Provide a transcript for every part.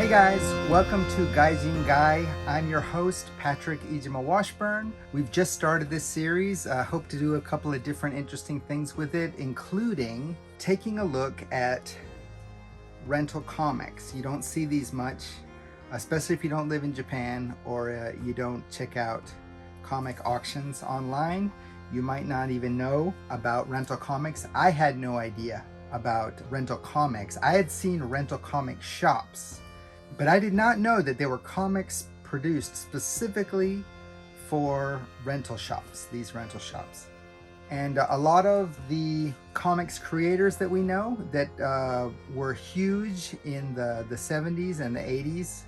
guys, welcome to GAIJINGUY. I'm your host, Patrick Ijima Washburn. We've just started this series. I hope to do a couple of different interesting things with it, including taking a look at rental comics. You don't see these much, especially if you don't live in Japan or you don't check out comic auctions online. You might not even know about rental comics. I had no idea about rental comics. I had seen rental comic shops, but I did not know that there were comics produced specifically for rental shops, these rental shops. And a lot of the comics creators that we know that were huge in the 70s and the 80s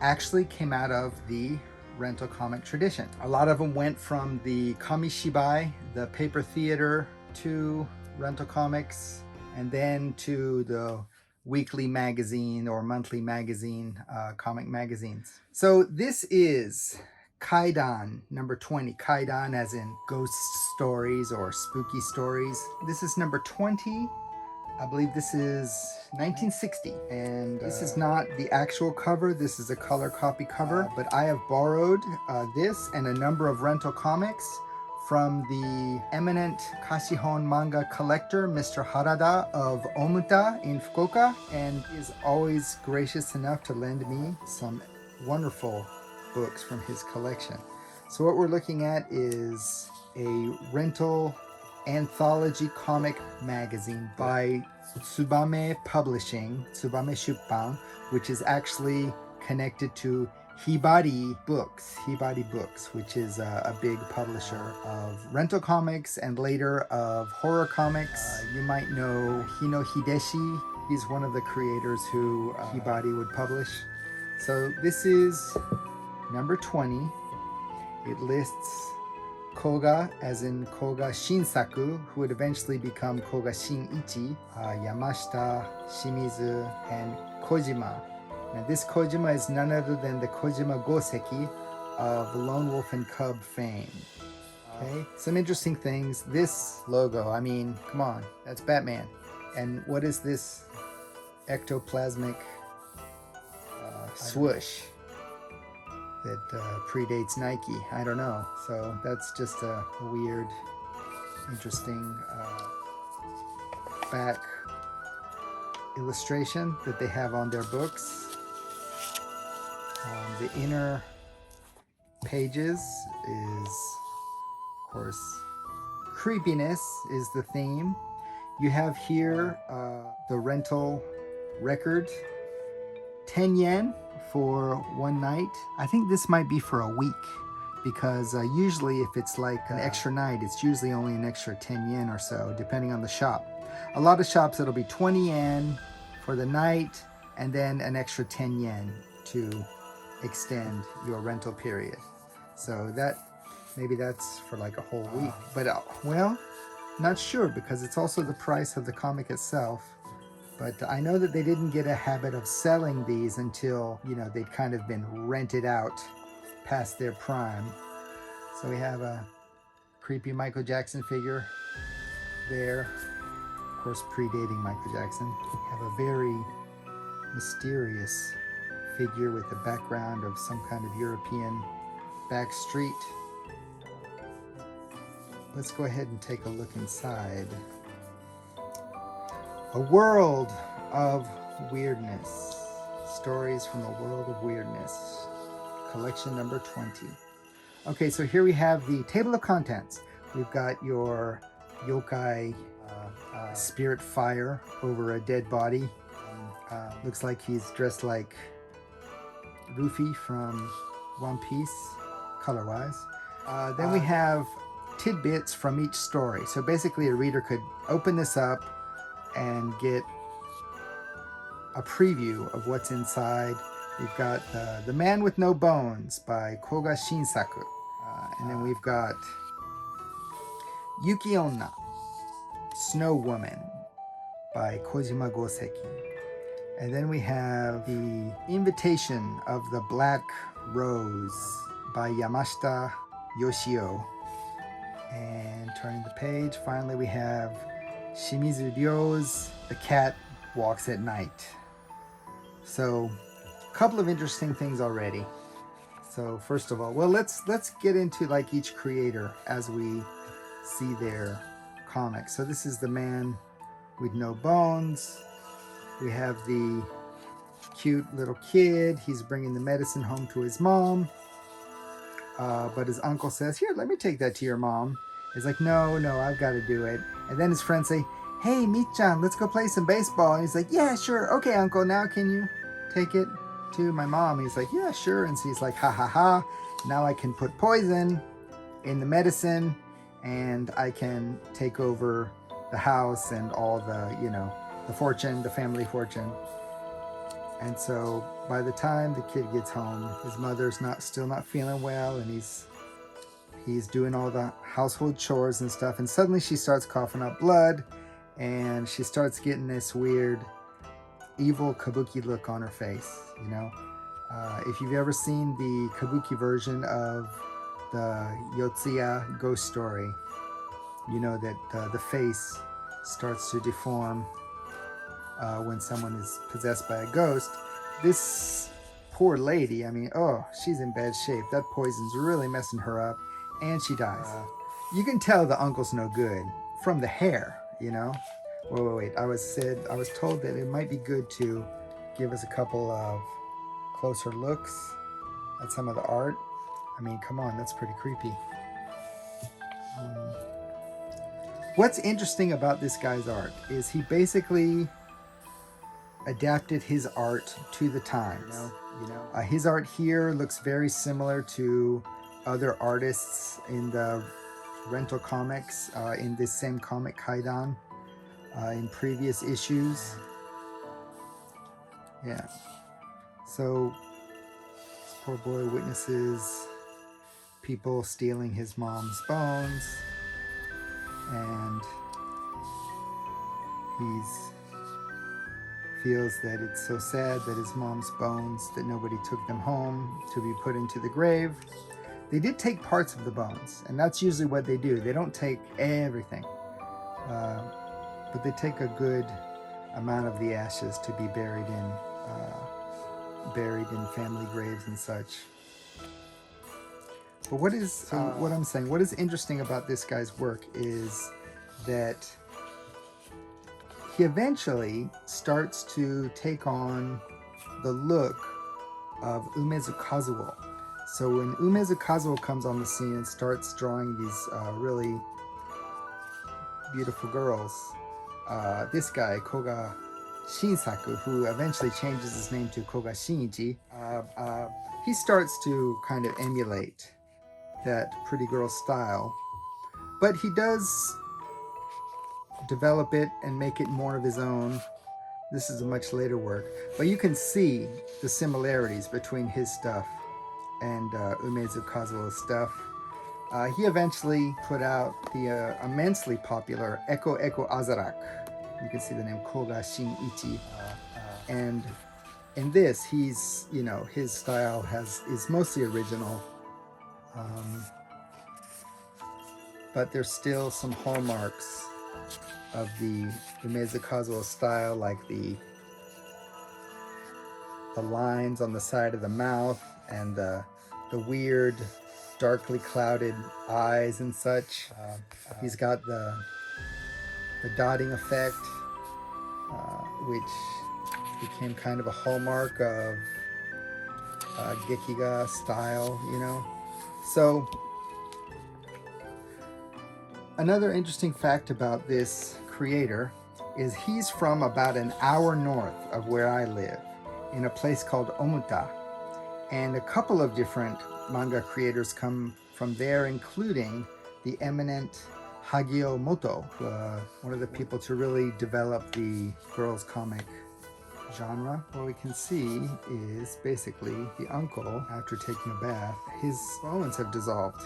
actually came out of the rental comic tradition. A lot of them went from the kamishibai, the paper theater, to rental comics, and then to the weekly magazine or monthly magazine, comic magazines. So this is KAIDAN number 20. KAIDAN as in ghost stories or spooky stories. This is number 20. I believe this is 1960, and this is not the actual cover. This is a color copy cover, but I have borrowed this and a number of rental comics from the eminent Kashihon manga collector, Mr. Harada of Omuta in Fukuoka, and he is always gracious enough to lend me some wonderful books from his collection. So what we're looking at is a rental anthology comic magazine by Tsubame Publishing, Tsubame Shuppan, which is actually connected to Hibari Books, which is a big publisher of rental comics and later of horror comics. You might know Hino Hideshi. He's one of the creators who Hibari would publish. So this is number 20. It lists Koga, as in Koga Shinsaku, who would eventually become Koga Shinichi, Yamashita, Shimizu, and Kojima. Now this Kojima is none other than the Kojima Goseki of Lone Wolf and Cub fame. Okay, some interesting things. This logo, I mean, come on, that's Batman. And what is this ectoplasmic swoosh that predates Nike? I don't know. So that's just a weird, interesting back illustration that they have on their books. The inner pages is, of course, creepiness is the theme. You have here the rental record, 10 yen for one night. I think this might be for a week, because usually if it's like an extra night, it's usually only an extra 10 yen or so, depending on the shop. A lot of shops, it'll be 20 yen for the night and then an extra 10 yen to extend your rental period. So that, maybe that's for like a whole week. But well, not sure, because it's also the price of the comic itself. But I know that they didn't get a habit of selling these until, you know, they'd kind of been rented out past their prime. So we have a creepy Michael Jackson figure there, of course predating Michael Jackson. We have a very mysterious figure with a background of some kind of European back street. Let's go ahead and take a look inside. A world of weirdness. Stories from the world of weirdness. Collection number 20. Okay, so here we have the table of contents. We've got your yokai spirit fire over a dead body. Looks like he's dressed like Luffy from One Piece, color-wise. Then we have tidbits from each story. So basically a reader could open this up and get a preview of what's inside. We've got The Man with No Bones by Koga Shinsaku. And then we've got Yuki Onna, Snow Woman by Kojima Goseki. And then we have The Invitation of the Black Rose by Yamashita Yoshio. And turning the page, finally we have Shimizu Ryo's The Cat Walks at Night. So, a couple of interesting things already. So first of all, well, let's get into like each creator as we see their comics. So this is the man with no bones. We have the cute little kid. He's bringing the medicine home to his mom. But his uncle says, here, let me take that to your mom. He's like, no, I've got to do it. And then his friends say, hey, Michan, let's go play some baseball. And he's like, yeah, sure. Okay, uncle, now can you take it to my mom? He's like, yeah, sure. And so he's like, ha, ha, ha. Now I can put poison in the medicine and I can take over the house and all the, the fortune, the family fortune. And so by the time the kid gets home, his mother's still not feeling well, and he's doing all the household chores and stuff, and suddenly she starts coughing up blood, and she starts getting this weird evil kabuki look on her face. If you've ever seen the kabuki version of the Yotsuya ghost story, you know that the face starts to deform when someone is possessed by a ghost. This poor lady, she's in bad shape. That poison's really messing her up, and she dies. You can tell the uncle's no good from the hair, Wait. I was told that it might be good to give us a couple of closer looks at some of the art. Come on, that's pretty creepy. What's interesting about this guy's art is he basically adapted his art to the times. His art here looks very similar to other artists in the rental comics in this same comic KAIDAN in previous issues. Yeah. So this poor boy witnesses people stealing his mom's bones, and he feels that it's so sad that his mom's bones, that nobody took them home to be put into the grave. They did take parts of the bones, and that's usually what they do. They don't take everything, but they take a good amount of the ashes to be buried in family graves and such. But what is interesting about this guy's work is that he eventually starts to take on the look of Umezu Kazuo. So when Umezu Kazuo comes on the scene and starts drawing these really beautiful girls, this guy, Koga Shinsaku, who eventually changes his name to Koga Shinichi, he starts to kind of emulate that pretty girl style. But he does develop it and make it more of his own. This is a much later work, but you can see the similarities between his stuff and Umezu Kazuo's stuff. He eventually put out the immensely popular Eko Eko Azarak. You can see the name Koga Shinichi. And in this, he's, his style is mostly original. But there's still some hallmarks of the Umezu Kazuo style, like the lines on the side of the mouth and the weird darkly clouded eyes and such. He's got the dotting effect, which became kind of a hallmark of Gekiga style, So another interesting fact about this creator is he's from about an hour north of where I live, in a place called Omuta. And a couple of different manga creators come from there, including the eminent Hagio Moto, one of the people to really develop the girls comic genre. What we can see is basically the uncle, after taking a bath, his bones have dissolved.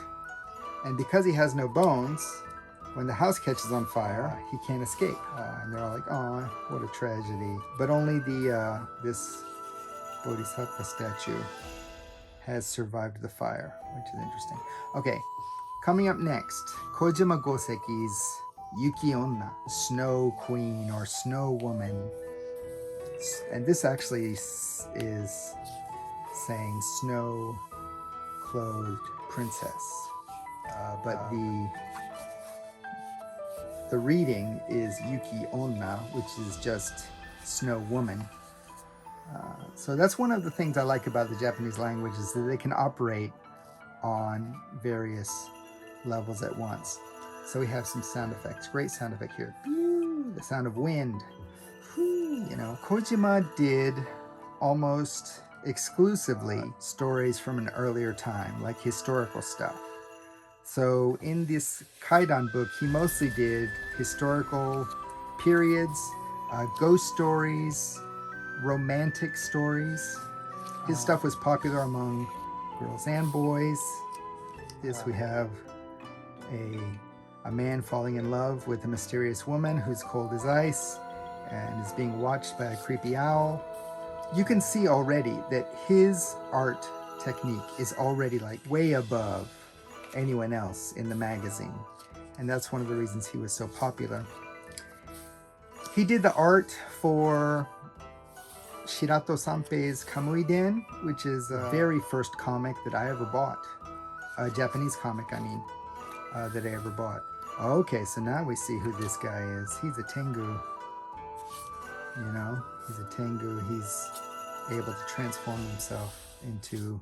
And because he has no bones, when the house catches on fire, he can't escape. And they're all like, oh, what a tragedy. But only this Bodhisattva statue has survived the fire, which is interesting. Okay, coming up next, Kojima Goseki's Yuki Onna, Snow Queen or Snow Woman. And this actually is saying snow-clothed princess. But the reading is Yuki Onna, which is just snow woman. So that's one of the things I like about the Japanese language, is that they can operate on various levels at once. So we have some sound effects. Great sound effect here. The sound of wind. You know, Kojima did almost exclusively stories from an earlier time, like historical stuff. So in this Kaidan book, he mostly did historical periods, ghost stories, romantic stories. His stuff was popular among girls and boys. This we have a man falling in love with a mysterious woman who's cold as ice and is being watched by a creepy owl. You can see already that his art technique is already like way above anyone else in the magazine. And that's one of the reasons he was so popular. He did the art for Shirato Sanpei's Kamuiden, which is the very first comic that I ever bought. A Japanese comic, I mean, that I ever bought. Okay, so now we see who this guy is. He's a Tengu. You know, he's a Tengu. He's able to transform himself into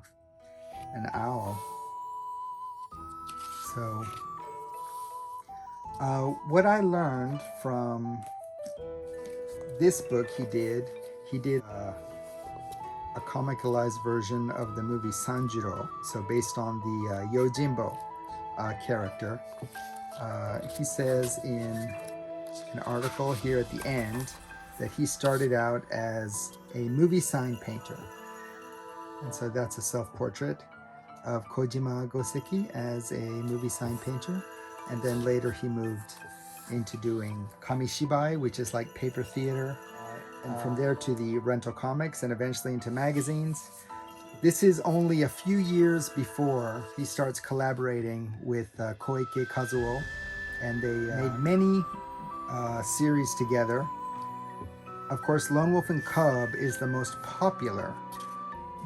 an owl. So, what I learned from this book he did a comicalized version of the movie Sanjuro, so based on the Yojimbo character. He says in an article here at the end that he started out as a movie sign painter. And so that's a self-portrait of Kojima Goseki as a movie sign painter. And then later he moved into doing kamishibai, which is like paper theater. And from there to the rental comics and eventually into magazines. This is only a few years before he starts collaborating with Koike Kazuo. And they made many series together. Of course, Lone Wolf and Cub is the most popular,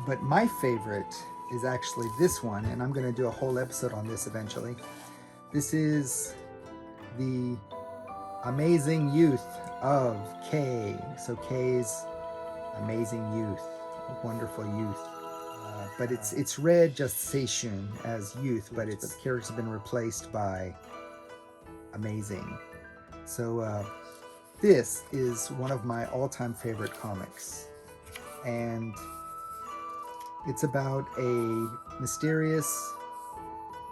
but my favorite is actually this one, and I'm going to do a whole episode on this eventually. This is the amazing youth of Kei. So Kei's amazing youth, wonderful youth. But it's read just Seishun as youth, but the characters have been replaced by amazing. So this is one of my all-time favorite comics, and it's about a mysterious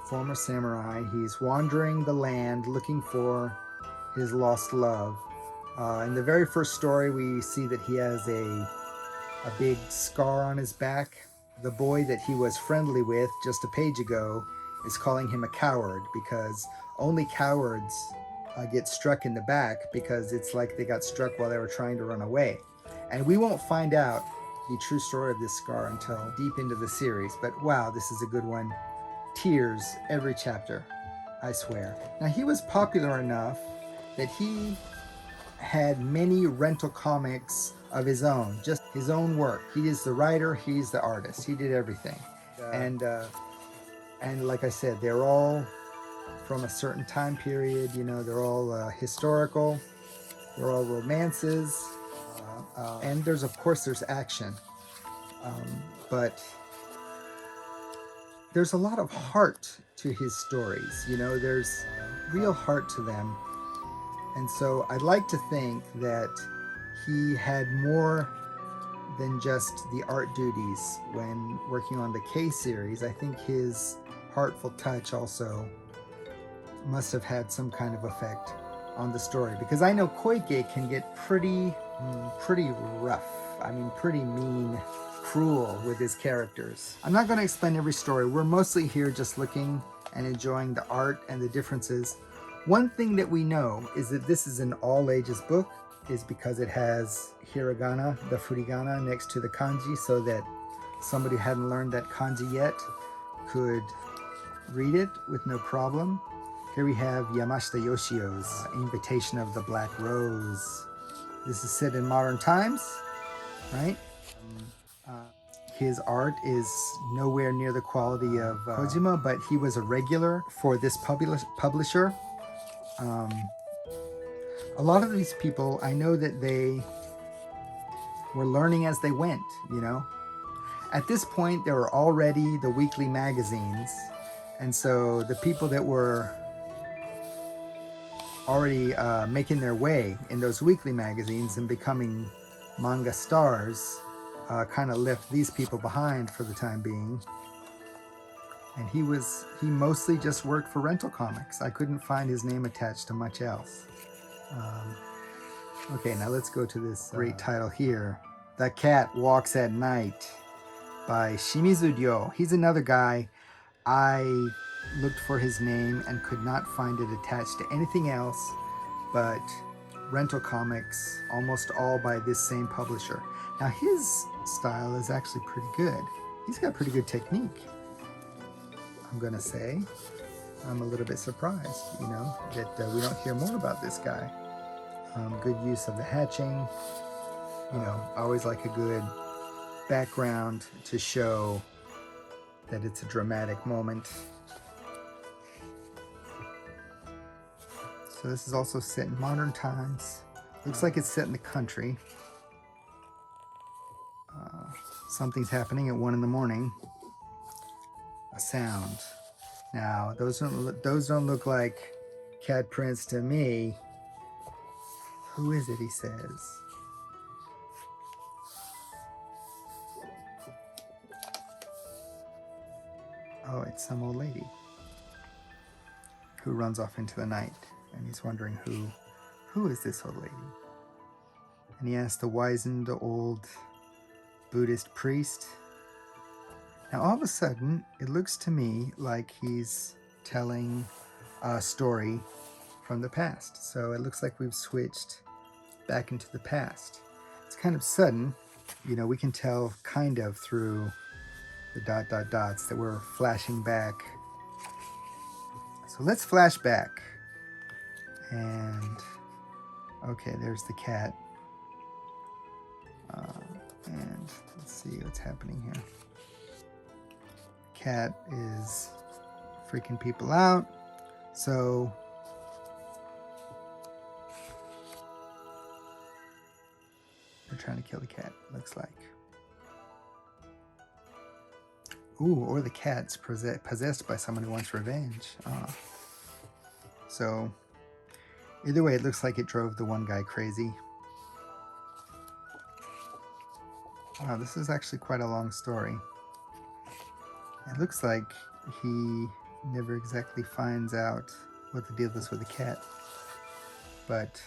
former samurai. He's wandering the land looking for his lost love. In the very first story, we see that he has a big scar on his back. The boy that he was friendly with just a page ago is calling him a coward, because only cowards get struck in the back, because it's like they got struck while they were trying to run away. And we won't find out the true story of this scar until deep into the series, but wow, this is a good one. Tears every chapter, I swear. Now, he was popular enough that he had many rental comics of his own, just his own work. He is the writer, he's the artist, he did everything. And like I said, they're all from a certain time period, you know, they're all historical, they're all romances, and there's action, but there's a lot of heart to his stories, you know, there's real heart to them. And so I'd like to think that he had more than just the art duties when working on the K series. I think his heartful touch also must have had some kind of effect on the story, because I know Koike can get pretty rough. I mean, pretty mean, cruel with his characters. I'm not going to explain every story. We're mostly here just looking and enjoying the art and the differences. One thing that we know is that this is an all ages book, is because it has hiragana, the furigana, next to the kanji, so that somebody who hadn't learned that kanji yet could read it with no problem. Here we have Yamashita Yoshio's Invitation of the Black Rose. This is set in modern times, right? His art is nowhere near the quality of Kojima, but he was a regular for this publisher. A lot of these people, I know that they were learning as they went, you know? At this point, there were already the weekly magazines, and so the people that were already making their way in those weekly magazines and becoming manga stars kind of left these people behind for the time being. And he mostly just worked for Rental Comics. I couldn't find his name attached to much else. Okay, now let's go to this great title here. The Cat Walks at Night by Shimizu Ryo. He's another guy. I looked for his name and could not find it attached to anything else but Rental Comics, almost all by this same publisher. Now his style is actually pretty good. He's got pretty good technique, I'm gonna say. I'm a little bit surprised, you know, that we don't hear more about this guy. Good use of the hatching. You know, I always like a good background to show that it's a dramatic moment. So this is also set in modern times. Looks like it's set in the country. Something's happening at 1 in the morning. A sound. Now, those don't look like cat prints to me. Who is it, he says? Oh, it's some old lady who runs off into the night, and he's wondering who is this old lady? And he asks the wizened old Buddhist priest. Now all of a sudden, it looks to me like he's telling a story from the past. So it looks like we've switched back into the past. It's kind of sudden, you know, we can tell kind of through the dots that we're flashing back. So let's flash back. And okay, there's the cat. And let's see what's happening here. Cat is freaking people out. So they're trying to kill the cat, looks like. Ooh, or the cat's possessed by someone who wants revenge. So either way, it looks like it drove the one guy crazy. Wow, this is actually quite a long story. It looks like he never exactly finds out what the deal is with the cat. But,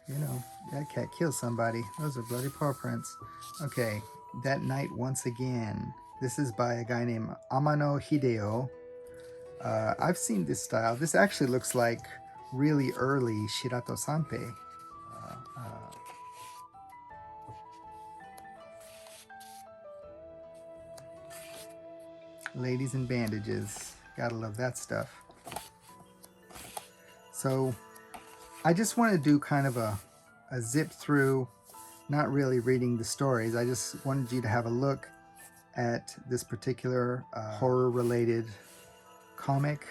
you know, that cat kills somebody. Those are bloody paw prints. Okay, That Night Once Again. This is by a guy named Amano Hideo. I've seen this style. This actually looks like really early Shirato Sanpei. Ladies in bandages. Gotta love that stuff. So I just want to do kind of a zip through, not really reading the stories. I just wanted you to have a look at this particular horror related comic.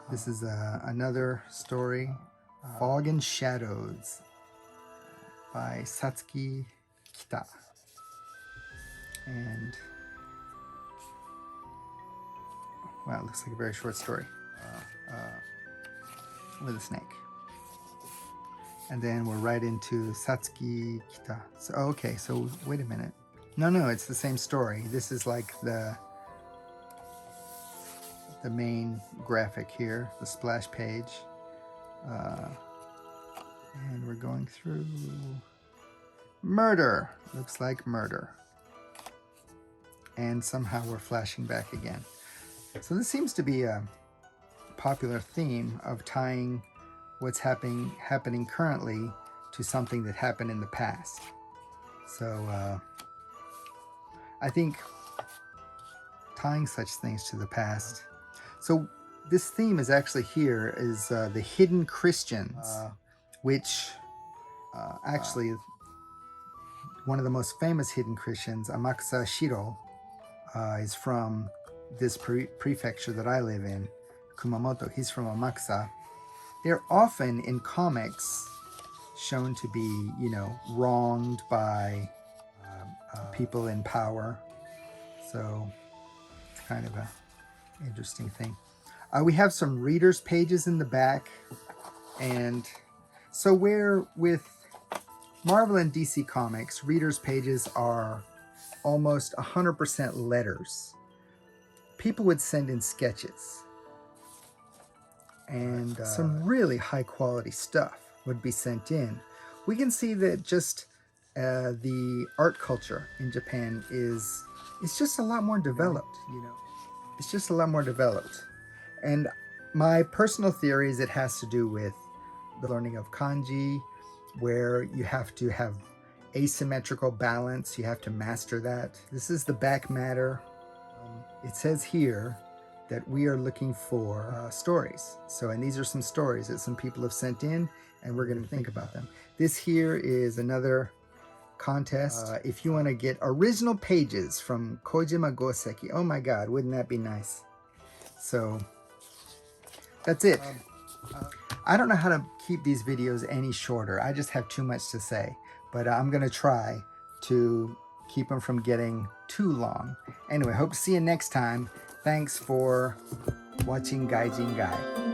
This is another story, Fog and Shadows by Satsuki Kita. And wow, it looks like a very short story with a snake. And then we're right into Satsuki Kita. So, okay, so wait a minute. No, it's the same story. This is like the main graphic here, the splash page. And we're going through murder. Looks like murder. And somehow we're flashing back again. So this seems to be a popular theme of tying what's happening currently to something that happened in the past. So I think tying such things to the past. So this theme is actually here is the hidden Christians, which actually one of the most famous hidden Christians, Amakusa Shiro, is from this prefecture that I live in, Kumamoto. He's from Amakusa. They're often in comics shown to be, you know, wronged by people in power. So it's kind of a interesting thing. We have some readers pages in the back, and so where with Marvel and DC Comics, readers pages are almost 100% letters. People would send in sketches, and some really high quality stuff would be sent in. We can see that just the art culture in Japan is just a lot more developed, you know. It's just a lot more developed. And my personal theory is it has to do with the learning of kanji, where you have to have asymmetrical balance. You have to master that. This is the back matter. It says here that we are looking for stories. So, and these are some stories that some people have sent in, and we're going to think about them. This here is another contest. If you want to get original pages from Kojima Goseki, oh my God, wouldn't that be nice? So that's it. I don't know how to keep these videos any shorter. I just have too much to say, but I'm going to try to keep them from getting too long. Anyway, hope to see you next time. Thanks for watching Gaijin Guy.